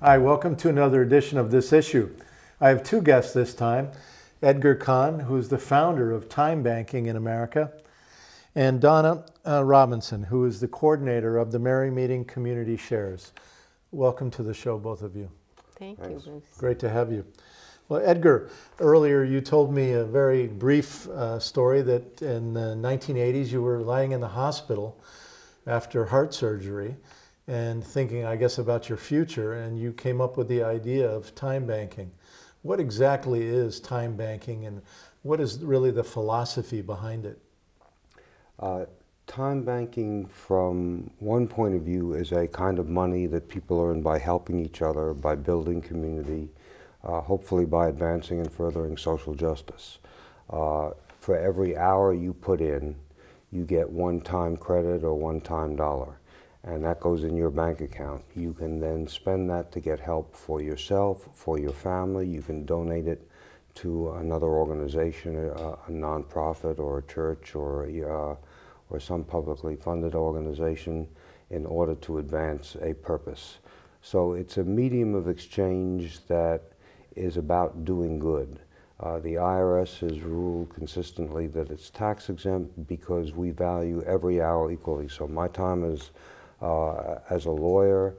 Hi, welcome to another edition of This Issue. I have two guests this time, Edgar Cahn, who's the founder of Time Banking in America, and Donna Robinson, who is the coordinator of the Merrymeeting Community Shares. Welcome to the show, both of you. Thank you, Bruce. Great to have you. Well, Edgar, earlier you told me a very brief story that in the 1980s you were lying in the hospital after heart surgery and thinking, I guess, about your future, and you came up with the idea of time banking. What exactly is time banking, and what is really the philosophy behind it? Time banking, from one point of view, is a kind of money that people earn by helping each other, by building community, hopefully by advancing and furthering social justice. For every hour you put in, you get one time credit or one time dollar, and that goes in your bank account. You can then spend that to get help for yourself, for your family. You can donate it to another organization, a nonprofit or a church or some publicly funded organization, in order to advance a purpose. So it's a medium of exchange that is about doing good. The IRS has ruled consistently that it's tax exempt because we value every hour equally. So my time as a lawyer,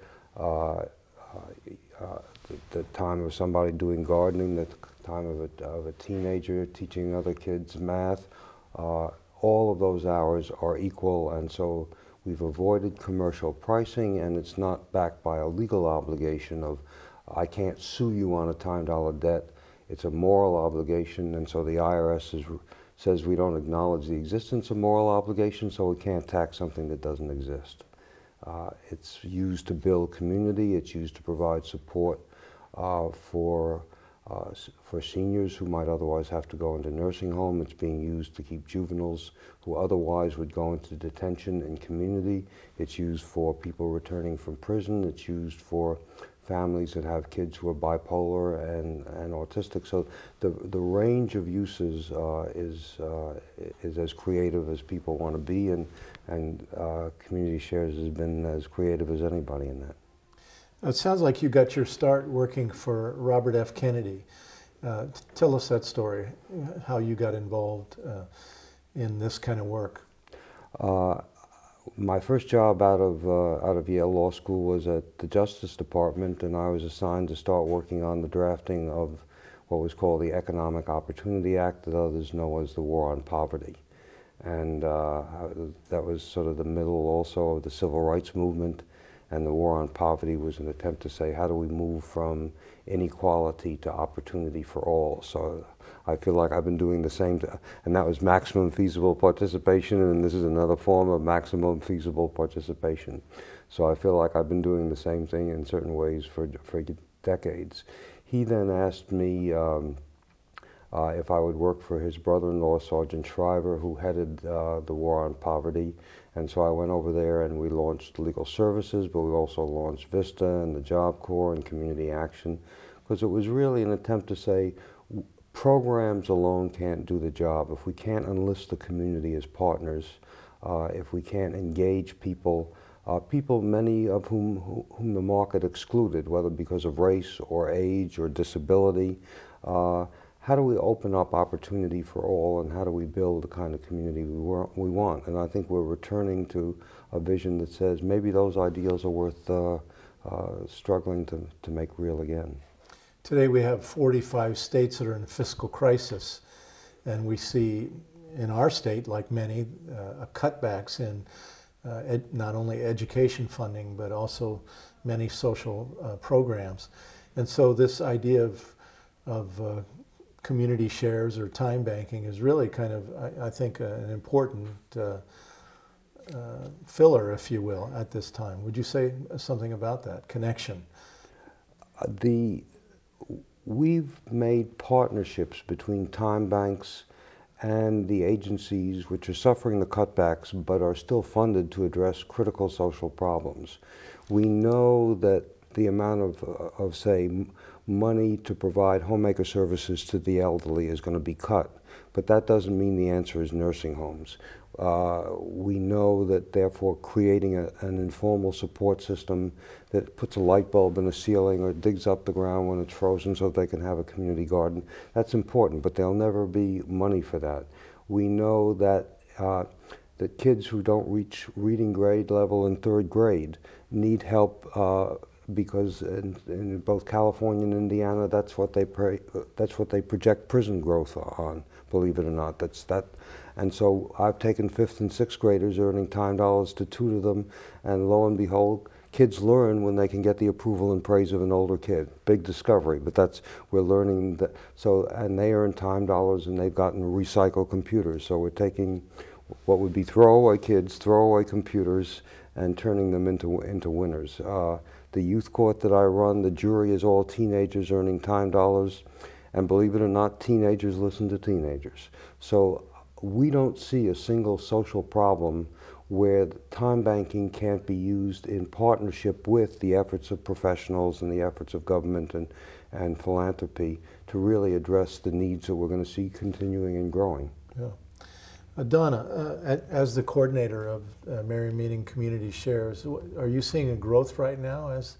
the time of somebody doing gardening, the time of a teenager teaching other kids math, all of those hours are equal, and so we've avoided commercial pricing, and it's not backed by a legal obligation of, I can't sue you on a time dollar debt. It's a moral obligation, and so the IRS says we don't acknowledge the existence of moral obligation, so we can't tax something that doesn't exist. It's used to build community. It's used to provide support for seniors who might otherwise have to go into nursing home. It's being used to keep juveniles who otherwise would go into detention and community. It's used for people returning from prison. It's used for families that have kids who are bipolar and autistic. So the range of uses is as creative as people want to be, and Community Shares has been as creative as anybody in that. It sounds like you got your start working for Robert F. Kennedy. Tell us that story, how you got involved in this kind of work. My first job out of Yale Law School was at the Justice Department, and I was assigned to start working on the drafting of what was called the Economic Opportunity Act, that others know as the War on Poverty. And that was sort of the middle also of the Civil Rights Movement, and the War on Poverty was an attempt to say, how do we move from inequality to opportunity for all? So I feel like I've been doing the same, and that was maximum feasible participation, and this is another form of maximum feasible participation. So I feel like I've been doing the same thing in certain ways for decades. He then asked me if I would work for his brother-in-law, Sergeant Shriver, who headed the War on Poverty. And so I went over there and we launched Legal Services, but we also launched VISTA and the Job Corps and Community Action, because it was really an attempt to say, programs alone can't do the job. If we can't enlist the community as partners, if we can't engage people, many of whom the market excluded, whether because of race or age or disability, how do we open up opportunity for all, and how do we build the kind of community we want? And I think we're returning to a vision that says maybe those ideals are worth struggling to make real again. Today we have 45 states that are in fiscal crisis, and we see in our state, like many, cutbacks in not only education funding, but also many social programs. And so this idea of community shares or time banking is really kind of, I think, an important filler, if you will, at this time. Would you say something about that connection? We've made partnerships between time banks and the agencies which are suffering the cutbacks but are still funded to address critical social problems. We know that the amount of say, money to provide homemaker services to the elderly is going to be cut, but that doesn't mean the answer is nursing homes. We know that therefore creating an informal support system that puts a light bulb in the ceiling or digs up the ground when it's frozen so they can have a community garden, that's important, but there'll never be money for that. We know that that kids who don't reach reading grade level in 3rd grade need help because in both California and Indiana, that's what they project prison growth on. Believe it or not, and so I've taken 5th and 6th graders earning time dollars to tutor them, and lo and behold, kids learn when they can get the approval and praise of an older kid. Big discovery, but we're learning that. So, and they earn time dollars, and they've gotten recycled computers. So we're taking what would be throwaway kids, throwaway computers, and turning them into winners. The youth court that I run, the jury is all teenagers earning time dollars, and believe it or not, teenagers listen to teenagers. So we don't see a single social problem where time banking can't be used in partnership with the efforts of professionals and the efforts of government and philanthropy to really address the needs that we're going to see continuing and growing. Yeah. Donna, as the coordinator of Merrymeeting Community Shares, are you seeing a growth right now as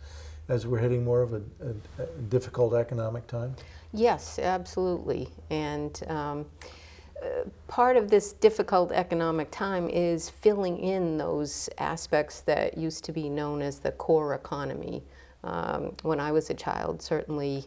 we're hitting more of a difficult economic time? Yes, absolutely. And part of this difficult economic time is filling in those aspects that used to be known as the core economy. When I was a child, certainly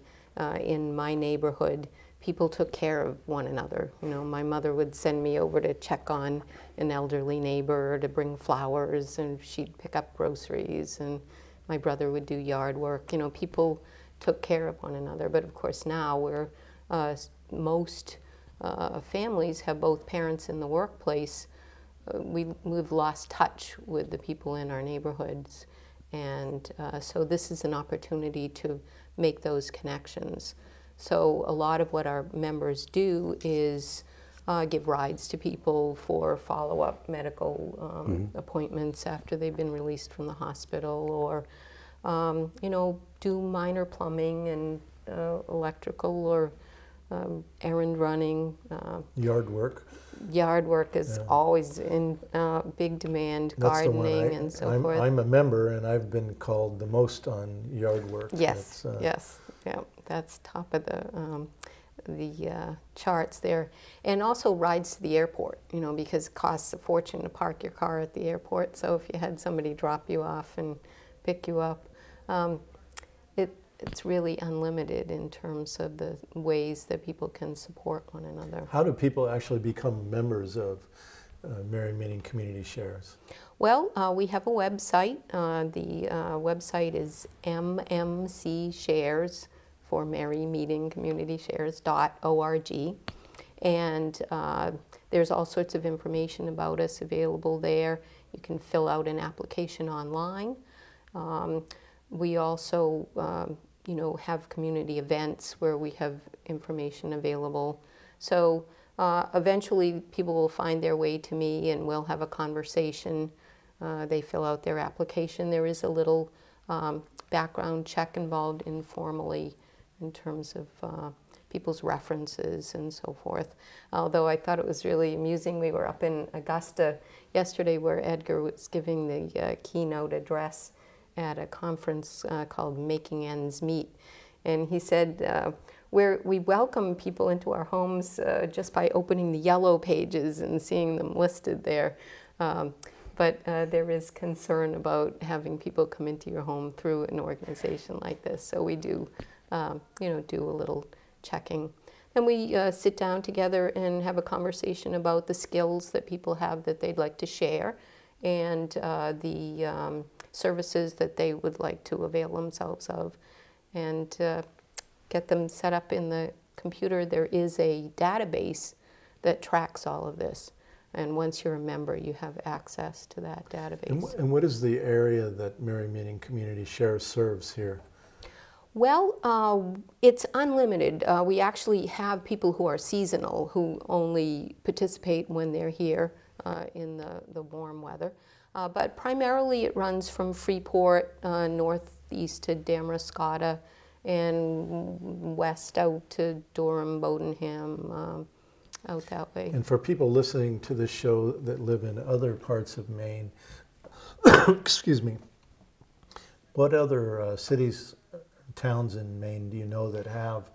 in my neighborhood, people took care of one another. You know, my mother would send me over to check on an elderly neighbor, to bring flowers, and she'd pick up groceries, and my brother would do yard work. You know, people took care of one another. But of course now most families have both parents in the workplace. We've lost touch with the people in our neighborhoods, and so this is an opportunity to make those connections. So a lot of what our members do is give rides to people for follow-up medical appointments after they've been released from the hospital, or you know, do minor plumbing and electrical or errand running. Yard work. Yard work is always in big demand, That's gardening and so forth. I'm a member, and I've been called the most on yard work. Yes, yes, yeah, that's top of the charts there. And also rides to the airport, you know, because it costs a fortune to park your car at the airport. So if you had somebody drop you off and pick you up, it's really unlimited in terms of the ways that people can support one another. How do people actually become members of Merrymeeting Community Shares? Well, we have a website. The website is MMC Shares for Merrymeeting Community Shares.org. And there's all sorts of information about us available there. You can fill out an application online. We also you know, have community events where we have information available. So eventually people will find their way to me and we'll have a conversation. They fill out their application. There is a little background check involved informally in terms of people's references and so forth. Although I thought it was really amusing, we were up in Augusta yesterday where Edgar was giving the keynote address at a conference called Making Ends Meet. And he said, we welcome people into our homes just by opening the yellow pages and seeing them listed there. But there is concern about having people come into your home through an organization like this. So we do, you know, do a little checking. Then we sit down together and have a conversation about the skills that people have that they'd like to share, and the services that they would like to avail themselves of, and get them set up in the computer. There is a database that tracks all of this, and once you're a member, you have access to that database. And what is the area that Merrymeeting Community Shares serves here? Well, it's unlimited. We actually have people who are seasonal, who only participate when they're here in the warm weather. But primarily it runs from Freeport northeast to Damariscotta and west out to Durham, Bodenham, out that way. And for people listening to this show that live in other parts of Maine, excuse me, what other cities, towns in Maine do you know that have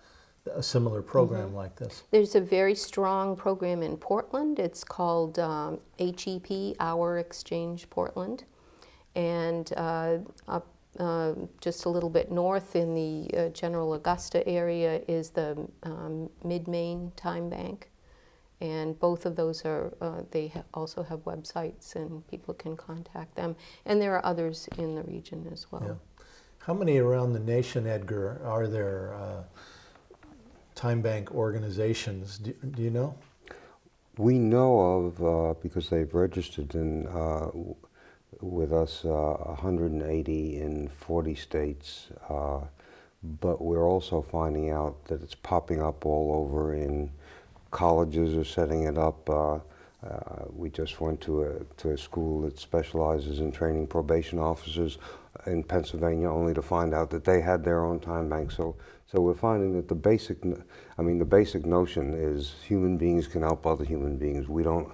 a similar program like this? There's a very strong program in Portland. It's called HEP, Our Exchange Portland. And up just a little bit north in the general Augusta area is the Mid-Maine Time Bank. And both of those are, also have websites and people can contact them. And there are others in the region as well. Yeah. How many around the nation, Edgar, are there time bank organizations? Do you know? We know of, because they've registered with us 180 in 40 states, but we're also finding out that it's popping up all over. In colleges are setting it up. We just went to a school that specializes in training probation officers in Pennsylvania, only to find out that they had their own time bank. So we're finding that the basic notion is human beings can help other human beings. We don't.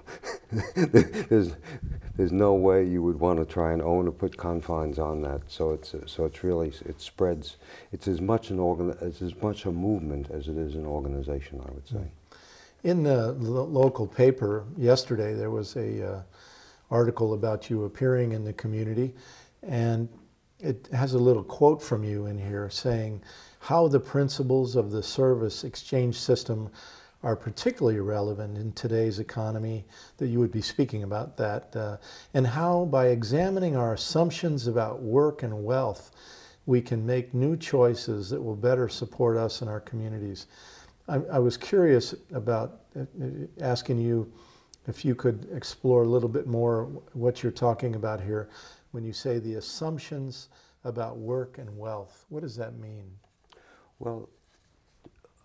there's no way you would want to try and own or put confines on that. So it's really, it spreads. It's as much a movement as it is an organization, I would say. In the local paper yesterday, there was a article about you appearing in the community, and it has a little quote from you in here saying how the principles of the service exchange system are particularly relevant in today's economy, that you would be speaking about that, and how by examining our assumptions about work and wealth, we can make new choices that will better support us and our communities. I was curious about asking you if you could explore a little bit more what you're talking about here when you say the assumptions about work and wealth. What does that mean? Well,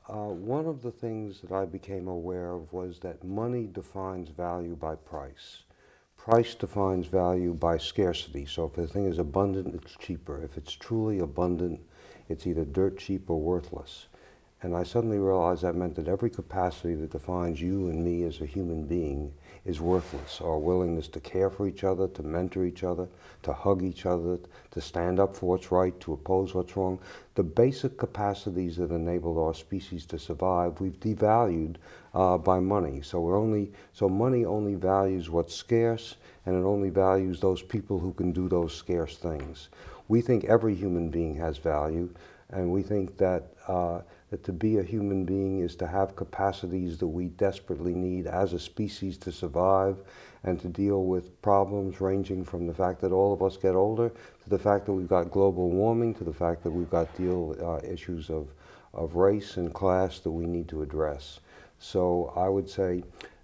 one of the things that I became aware of was that money defines value by price. Price defines value by scarcity. So if a thing is abundant, it's cheaper. If it's truly abundant, it's either dirt cheap or worthless. And I suddenly realized that meant that every capacity that defines you and me as a human being is worthless. Our willingness to care for each other, to mentor each other, to hug each other, to stand up for what's right, to oppose what's wrong. The basic capacities that enabled our species to survive, we've devalued by money. So money only values what's scarce, and it only values those people who can do those scarce things. We think every human being has value, and we think that that to be a human being is to have capacities that we desperately need as a species to survive and to deal with problems ranging from the fact that all of us get older, to the fact that we've got global warming, to the fact that we've got issues of race and class that we need to address. So I would say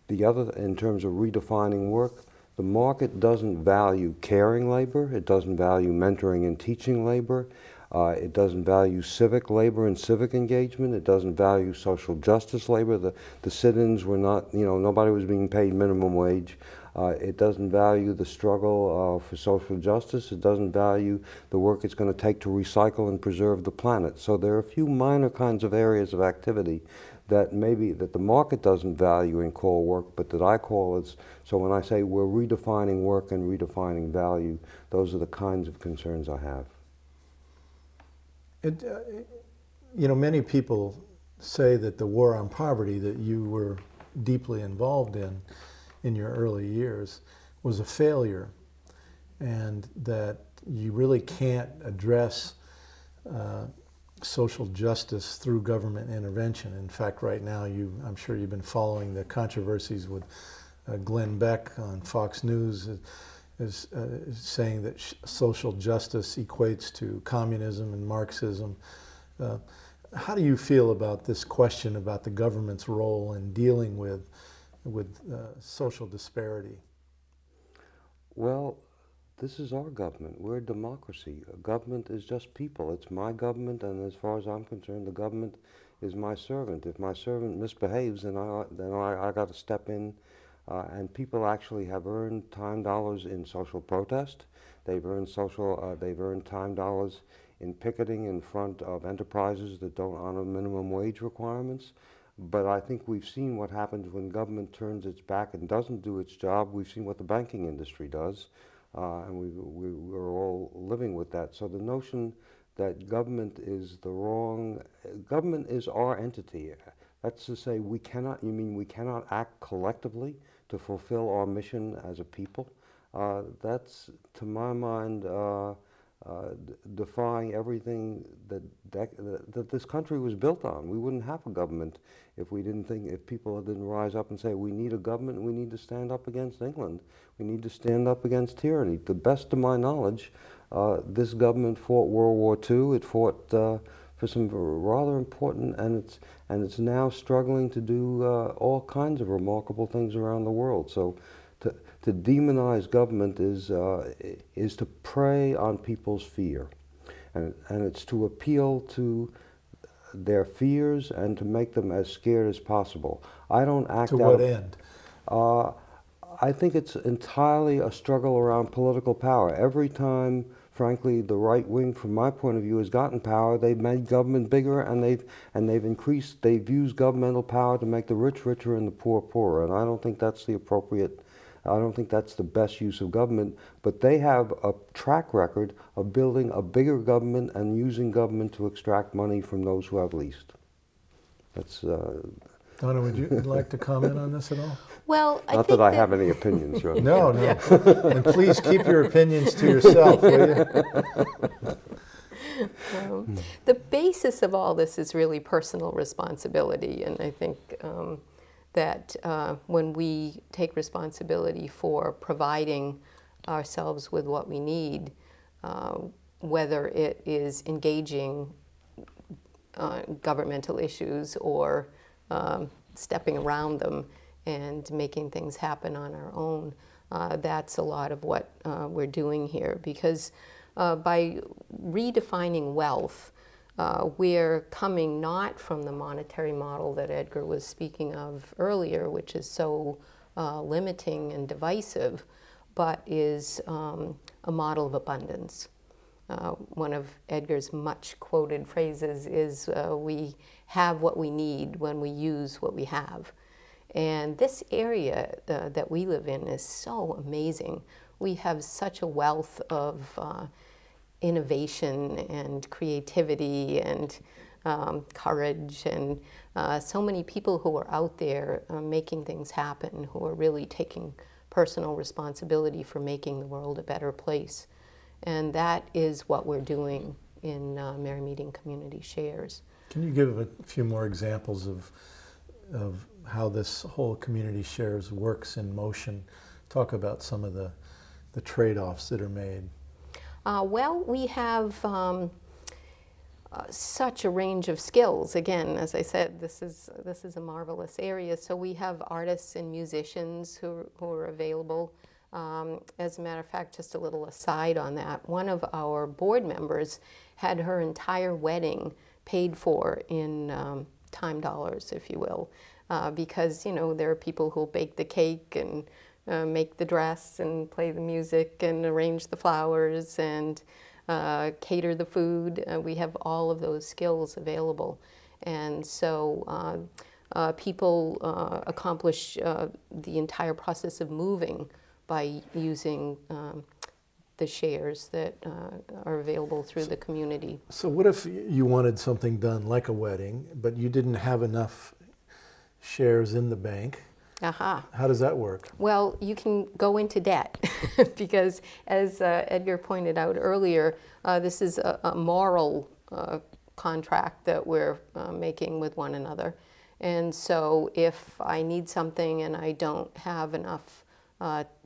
in terms of redefining work, the market doesn't value caring labor, it doesn't value mentoring and teaching labor, it doesn't value civic labor and civic engagement. It doesn't value social justice labor. The sit-ins were not, nobody was being paid minimum wage. It doesn't value the struggle for social justice. It doesn't value the work it's going to take to recycle and preserve the planet. So there are a few minor kinds of areas of activity that the market doesn't value and call work, but that I call it. So when I say we're redefining work and redefining value, those are the kinds of concerns I have. Many people say that the war on poverty that you were deeply involved in your early years was a failure, and that you really can't address social justice through government intervention. In fact, right now, I'm sure you've been following the controversies with Glenn Beck on Fox News, is saying that social justice equates to communism and Marxism. How do you feel about this question about the government's role in dealing with social disparity? Well, this is our government. We're a democracy. A government is just people. It's my government, and as far as I'm concerned, the government is my servant. If my servant misbehaves, then I got to step in. And people actually have earned time dollars in social protest. They've earned time dollars in picketing in front of enterprises that don't honor minimum wage requirements. But I think we've seen what happens when government turns its back and doesn't do its job. We've seen what the banking industry does, and we're all living with that. So the notion that government is government is our entity. That's to say, we cannot act collectively to fulfill our mission as a people? That's, to my mind, defying everything that this country was built on. We wouldn't have a government if people didn't rise up and say, we need a government and we need to stand up against England. We need to stand up against tyranny. To the best of my knowledge, this government fought World War II. It fought for some rather important, and it's now struggling to do all kinds of remarkable things around the world. So to demonize government is to prey on people's fear, and it's to appeal to their fears and to make them as scared as possible. I don't act To what end? I think it's entirely a struggle around political power. Every time, frankly, the right wing, from my point of view, has gotten power, they've made government bigger, and they've used governmental power to make the rich richer and the poor poorer. And I don't think that's the best use of government. But they have a track record of building a bigger government and using government to extract money from those who have least. That's. Donna, would you like to comment on this at all? Well, Not that I have any opinions, really. No. And please keep your opinions to yourself, will you? The basis of all this is really personal responsibility, and I think that when we take responsibility for providing ourselves with what we need, whether it is engaging governmental issues or stepping around them and making things happen on our own, that's a lot of what we're doing here. Because by redefining wealth, we're coming not from the monetary model that Edgar was speaking of earlier, which is so limiting and divisive, but is a model of abundance. One of Edgar's much quoted phrases is, we have what we need when we use what we have. And this area that we live in is so amazing. We have such a wealth of innovation and creativity and courage, and so many people who are out there making things happen, who are really taking personal responsibility for making the world a better place. And that is what we're doing in Merrymeeting Community Shares. Can you give a few more examples of how this whole Community Shares works in motion? Talk about some of the trade-offs that are made. Well, we have such a range of skills. Again, as I said, this is a marvelous area. So we have artists and musicians who are available. As a matter of fact, just a little aside on that, one of our board members had her entire wedding paid for in time dollars, if you will, because, you know, there are people who'll bake the cake and make the dress and play the music and arrange the flowers and cater the food. We have all of those skills available. And so people accomplish the entire process of moving by using the shares that are available through the community. So what if you wanted something done like a wedding, but you didn't have enough shares in the bank? Aha. How does that work? Well, you can go into debt because, as Edgar pointed out earlier, this is a moral contract that we're making with one another. And so if I need something and I don't have enough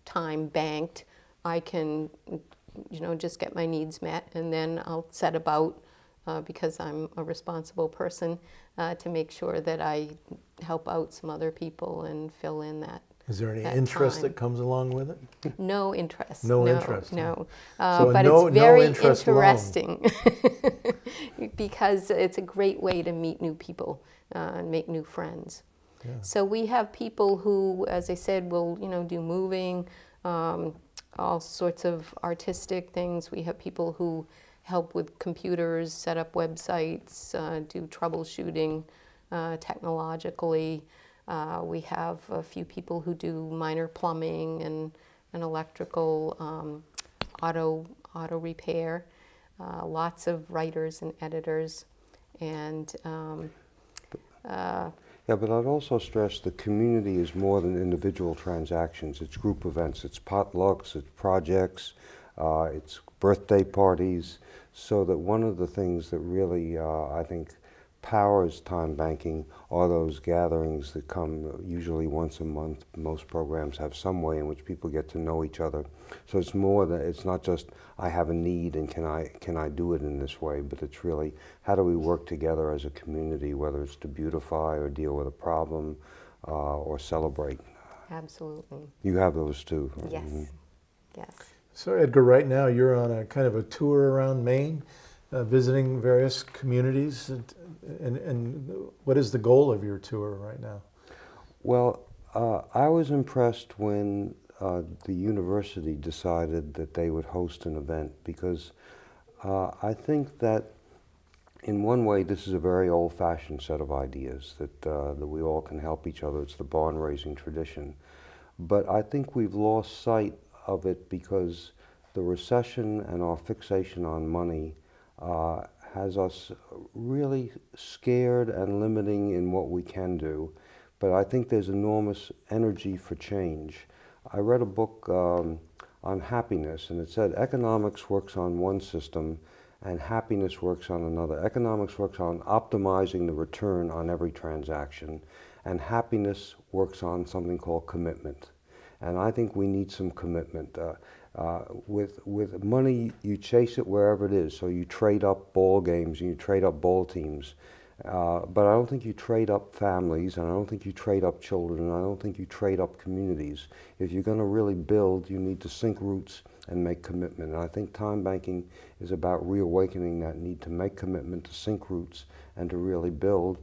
time banked, I can, you know, just get my needs met, and then I'll set about, because I'm a responsible person, to make sure that I help out some other people and fill in that. Is there any interest that comes along with it? No interest. No interest. No. So but no, it's very no interest interesting because it's a great way to meet new people and make new friends. Yeah. So we have people who, as I said, will, you know, do moving, all sorts of artistic things. We have people who help with computers, set up websites, do troubleshooting, technologically. We have a few people who do minor plumbing and electrical, auto repair, lots of writers and editors, and Yeah, but I'd also stress the community is more than individual transactions. It's group events, it's potlucks, it's projects, it's birthday parties. So that one of the things that really, I think, powers time banking are those gatherings that come usually once a month. Most programs have some way in which people get to know each other. So it's more that it's not just I have a need and can I do it in this way, but it's really how do we work together as a community, whether it's to beautify or deal with a problem or celebrate. absolutely. You have those too. Yes, Mm-hmm. yes. So Edgar, right now you're on a kind of a tour around Maine, visiting various communities, and what is the goal of your tour right now? Well, I was impressed when the university decided that they would host an event, because I think that in one way this is a very old-fashioned set of ideas that we all can help each other. It's the barn-raising tradition. But I think we've lost sight of it because the recession and our fixation on money has us really scared and limiting in what we can do. But I think there's enormous energy for change. I read a book on happiness, and it said economics works on one system and happiness works on another. Economics works on optimizing the return on every transaction, and happiness works on something called commitment. And I think we need some commitment. With money, you chase it wherever it is. So you trade up ball games and you trade up ball teams. But I don't think you trade up families, and I don't think you trade up children, and I don't think you trade up communities. If you're going to really build, you need to sink roots and make commitment. And I think time banking is about reawakening that need to make commitment, to sink roots, and to really build.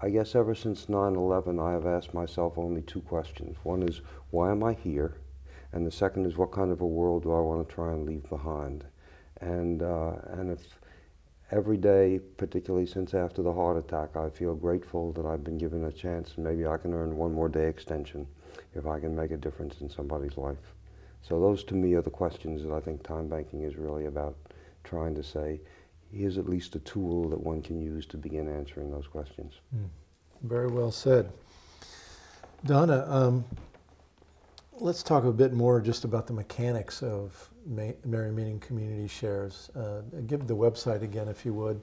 I guess ever since 9/11, I have asked myself only two questions. One is, why am I here? And the second is, what kind of a world do I want to try and leave behind? And if every day, particularly since after the heart attack, I feel grateful that I've been given a chance, and maybe I can earn one more day extension if I can make a difference in somebody's life. So those to me are the questions that I think time banking is really about, trying to say, here's at least a tool that one can use to begin answering those questions. Very well said. Donna, let's talk a bit more just about the mechanics of Merrymeeting Community Shares. Give the website again, if you would.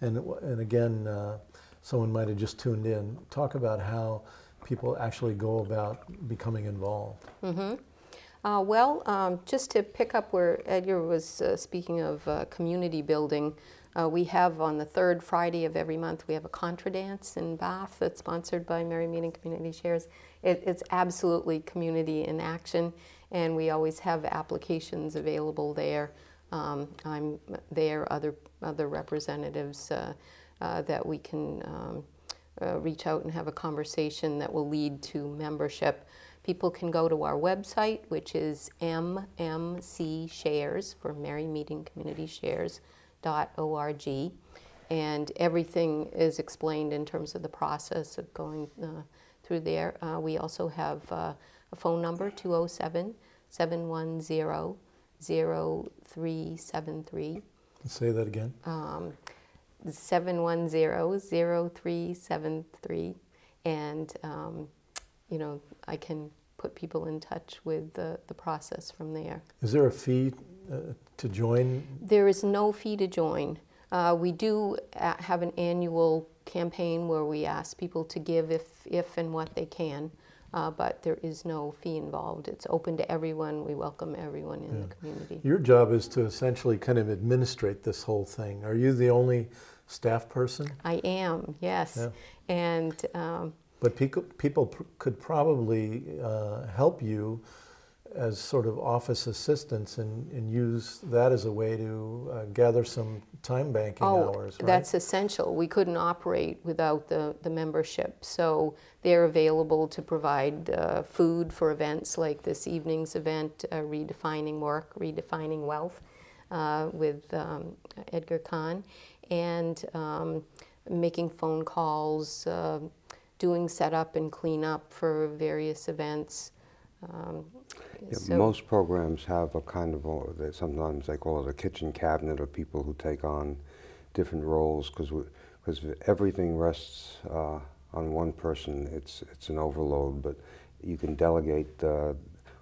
And again, someone might have just tuned in. Talk about how people actually go about becoming involved. Mm-hmm. Just to pick up where Edgar was speaking of community building, we have on the third Friday of every month, we have a contra dance in Bath that's sponsored by Merrymeeting Community Shares. It's absolutely community in action, and we always have applications available there. I'm there, other representatives that we can reach out and have a conversation that will lead to membership. People can go to our website, which is MMC Shares, for Merrymeeting Community Shares.org, and everything is explained in terms of the process of going through there. We also have a phone number, 207-710-0373. Say that again. 710-0373, and you know, I can put people in touch with the process from there. Is there a fee to join? There is no fee to join. We do have an annual campaign where we ask people to give if and what they can, but there is no fee involved. It's open to everyone. We welcome everyone in the community. Your job is to essentially kind of administrate this whole thing. Are you the only staff person? I am, yes. Yeah. And but people could probably help you as sort of office assistants and use that as a way to gather some time banking hours, right? That's essential. We couldn't operate without the membership. So they're available to provide food for events like this evening's event, Redefining Work, Redefining Wealth, with Edgar Cahn. And making phone calls, doing setup and cleanup for various events. Yeah, most programs have a kind of, sometimes they call it a kitchen cabinet of people who take on different roles, because if everything rests on one person, it's an overload. But you can delegate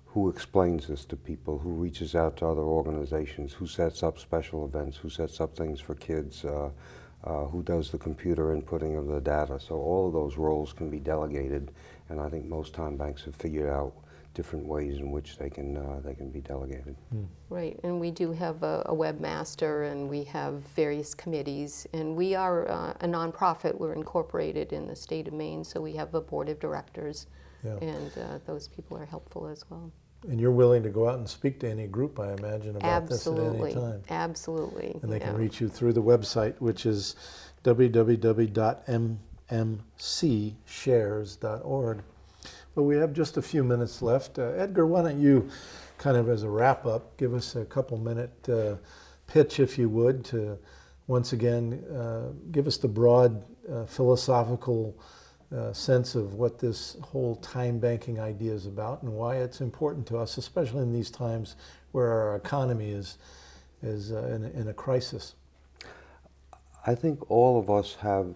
who explains this to people, who reaches out to other organizations, who sets up special events, who sets up things for kids, who does the computer inputting of the data. So all of those roles can be delegated, and I think most time banks have figured out different ways in which they can be delegated. Right, and we do have a webmaster, and we have various committees, and we are a nonprofit. We're incorporated in the state of Maine, so we have a board of directors, and those people are helpful as well. And you're willing to go out and speak to any group, I imagine, about this at any time. Absolutely. And they can reach you through the website, which is www.mmcshares.org. But we have just a few minutes left. Edgar, why don't you, kind of as a wrap-up, give us a couple-minute pitch, if you would, to once again give us the broad philosophical sense of what this whole time banking idea is about and why it's important to us, especially in these times where our economy is in a crisis. I think all of us have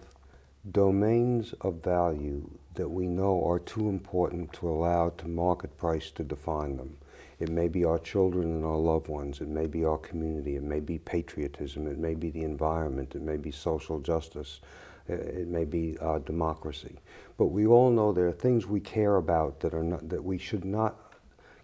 domains of value that we know are too important to allow to market price to define them. It may be our children and our loved ones, it may be our community, it may be patriotism, it may be the environment, it may be social justice, it may be democracy. But we all know there are things we care about that we should not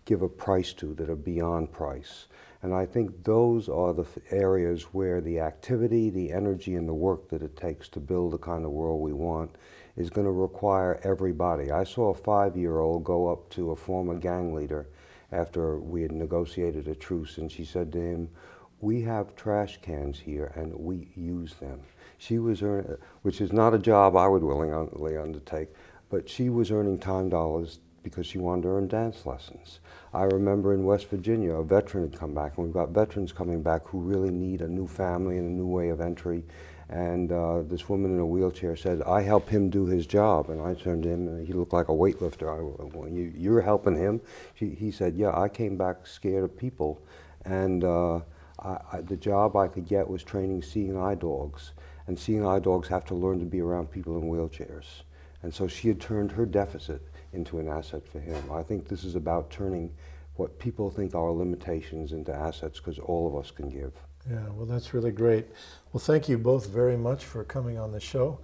give a price to, that are beyond price. And I think those are the areas where the activity, the energy, and the work that it takes to build the kind of world we want is going to require everybody. I saw a 5-year-old go up to a former gang leader after we had negotiated a truce, and she said to him, "We have trash cans here and we use them." She was earning, which is not a job I would willingly undertake, but she was earning time dollars because she wanted to earn dance lessons. I remember in West Virginia, a veteran had come back, and we've got veterans coming back who really need a new family and a new way of entry. And this woman in a wheelchair said, "I help him do his job." And I turned to him, and he looked like a weightlifter. Well, you're helping him? He said, "Yeah, I came back scared of people, and the job I could get was training seeing eye dogs. And seeing eye dogs have to learn to be around people in wheelchairs." And so she had turned her deficit into an asset for him. I think this is about turning what people think are limitations into assets, because all of us can give. Yeah, well, that's really great. Well, thank you both very much for coming on the show.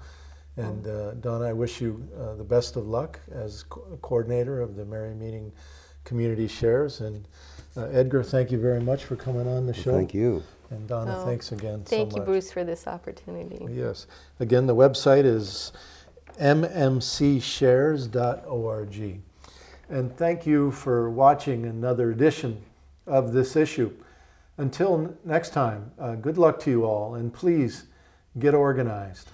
And Donna, I wish you the best of luck as coordinator of the Merrymeeting Community Shares. And Edgar, thank you very much for coming on the show. Thank you. And Donna, thanks again so much. Thank you, Bruce, for this opportunity. Yes. Again, the website is mmcshares.org. And thank you for watching another edition of this issue. Until next time, good luck to you all, and please get organized.